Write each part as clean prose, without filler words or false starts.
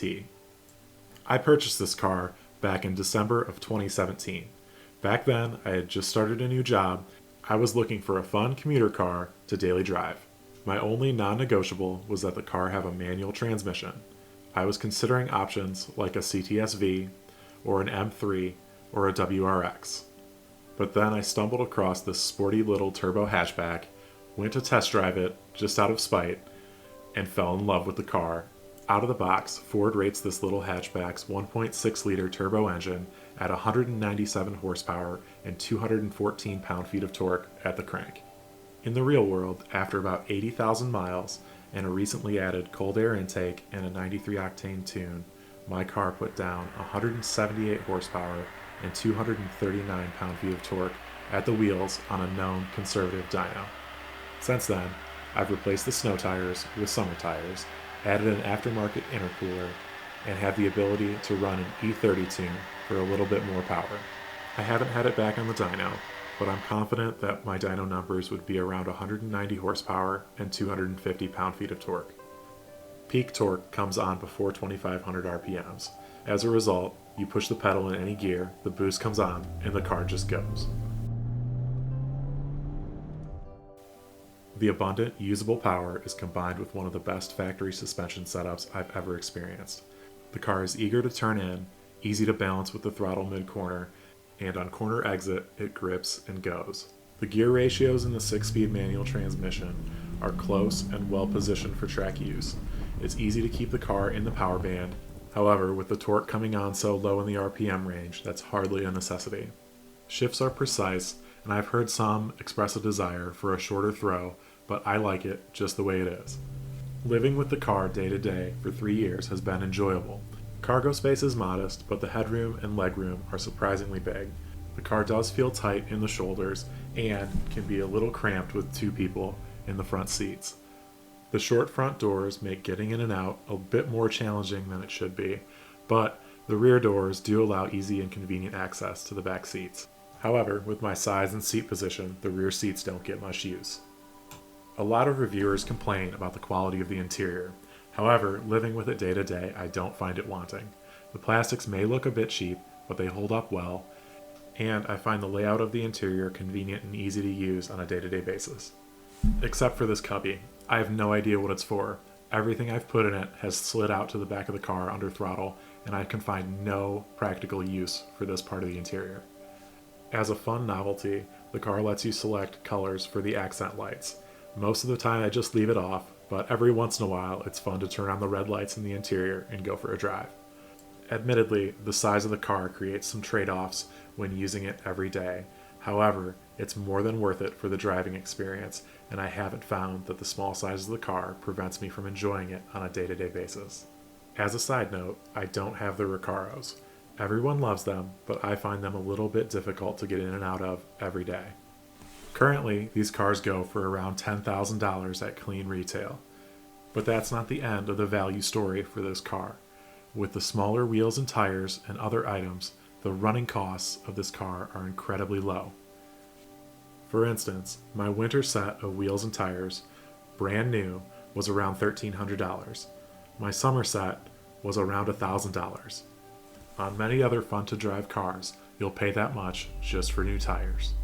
ST. I purchased this car back in December of 2017. Back then, I had just started a new job. I was looking for a fun commuter car to daily drive. My only non-negotiable was that the car have a manual transmission. I was considering options like a CTS-V, or an M3, or a WRX. But then I stumbled across this sporty little turbo hatchback, went to test drive it just out of spite, and fell in love with the car. Out of the box, Ford rates this little hatchback's 1.6-liter turbo engine at 197 horsepower and 214 pound-feet of torque at the crank. In the real world, after about 80,000 miles and a recently added cold air intake and a 93 octane tune, my car put down 178 horsepower and 239 pound-feet of torque at the wheels on a known conservative dyno. Since then, I've replaced the snow tires with summer tires, added an aftermarket intercooler, and have the ability to run an E30 tune for a little bit more power. I haven't had it back on the dyno, but I'm confident that my dyno numbers would be around 190 horsepower and 250 pound-feet of torque. Peak torque comes on before 2500 RPMs. As a result, you push the pedal in any gear, the boost comes on, and the car just goes. The abundant, usable power is combined with one of the best factory suspension setups I've ever experienced. The car is eager to turn in, easy to balance with the throttle mid-corner, and on corner exit, it grips and goes. The gear ratios in the 6-speed manual transmission are close and well positioned for track use. It's easy to keep the car in the power band. However, with the torque coming on so low in the RPM range, that's hardly a necessity. Shifts are precise, and I've heard some express a desire for a shorter throw, but I like it just the way it is. Living with the car day to day for 3 years has been enjoyable. Cargo space is modest, but the headroom and legroom are surprisingly big. The car does feel tight in the shoulders and can be a little cramped with 2 people in the front seats. The short front doors make getting in and out a bit more challenging than it should be, but the rear doors do allow easy and convenient access to the back seats. However, with my size and seat position, the rear seats don't get much use. A lot of reviewers complain about the quality of the interior. However, living with it day to day, I don't find it wanting. The plastics may look a bit cheap, but they hold up well, and I find the layout of the interior convenient and easy to use on a day-to-day basis. Except for this cubby. I have no idea what it's for. Everything I've put in it has slid out to the back of the car under throttle, and I can find no practical use for this part of the interior. As a fun novelty, the car lets you select colors for the accent lights. Most of the time I just leave it off, but every once in a while it's fun to turn on the red lights in the interior and go for a drive. Admittedly, the size of the car creates some trade-offs when using it every day. However, it's more than worth it for the driving experience, and I haven't found that the small size of the car prevents me from enjoying it on a day-to-day basis. As a side note, I don't have the Recaros. Everyone loves them, but I find them a little bit difficult to get in and out of every day. Currently, these cars go for around $10,000 at clean retail. But that's not the end of the value story for this car. With the smaller wheels and tires and other items, the running costs of this car are incredibly low. For instance, my winter set of wheels and tires, brand new, was around $1,300. My summer set was around $1,000. On many other fun-to-drive cars, you'll pay that much just for new tires.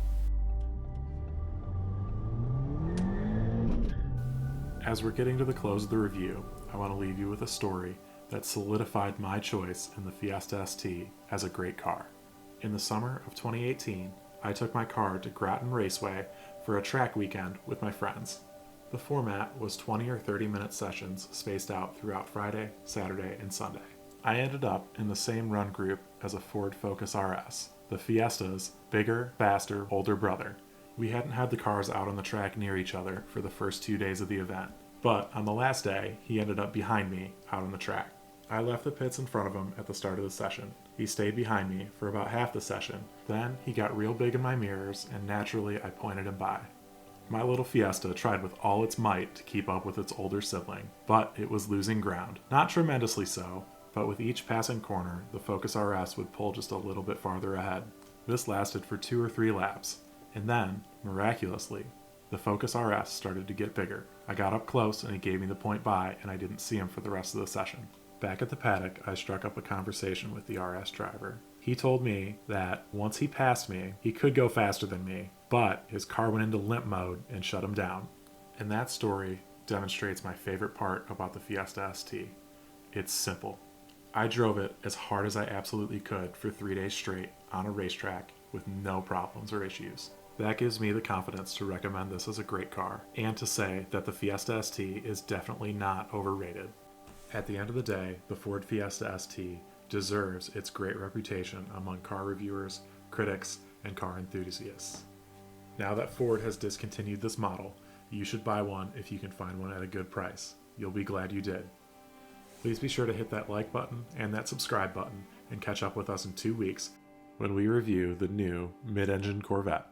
As we're getting to the close of the review, I want to leave you with a story that solidified my choice in the Fiesta ST as a great car. In the summer of 2018, I took my car to Groton Raceway for a track weekend with my friends. The format was 20 or 30 minute sessions spaced out throughout Friday, Saturday, and Sunday. I ended up in the same run group as a Ford Focus RS, the Fiesta's bigger, faster, older brother. We hadn't had the cars out on the track near each other for the first 2 days of the event, but on the last day, he ended up behind me out on the track. I left the pits in front of him at the start of the session. He stayed behind me for about half the session. Then he got real big in my mirrors, and naturally I pointed him by. My little Fiesta tried with all its might to keep up with its older sibling, but it was losing ground. Not tremendously so, but with each passing corner, the Focus RS would pull just a little bit farther ahead. This lasted for 2 or 3 laps. And then, miraculously, the Focus RS started to get bigger. I got up close and he gave me the point by, and I didn't see him for the rest of the session. Back at the paddock, I struck up a conversation with the RS driver. He told me that once he passed me, he could go faster than me, but his car went into limp mode and shut him down. And that story demonstrates my favorite part about the Fiesta ST. It's simple. I drove it as hard as I absolutely could for 3 days straight on a racetrack with no problems or issues. That gives me the confidence to recommend this as a great car and to say that the Fiesta ST is definitely not overrated. At the end of the day, the Ford Fiesta ST deserves its great reputation among car reviewers, critics, and car enthusiasts. Now that Ford has discontinued this model, you should buy one if you can find one at a good price. You'll be glad you did. Please be sure to hit that like button and that subscribe button and catch up with us in 2 weeks when we review the new mid-engine Corvette.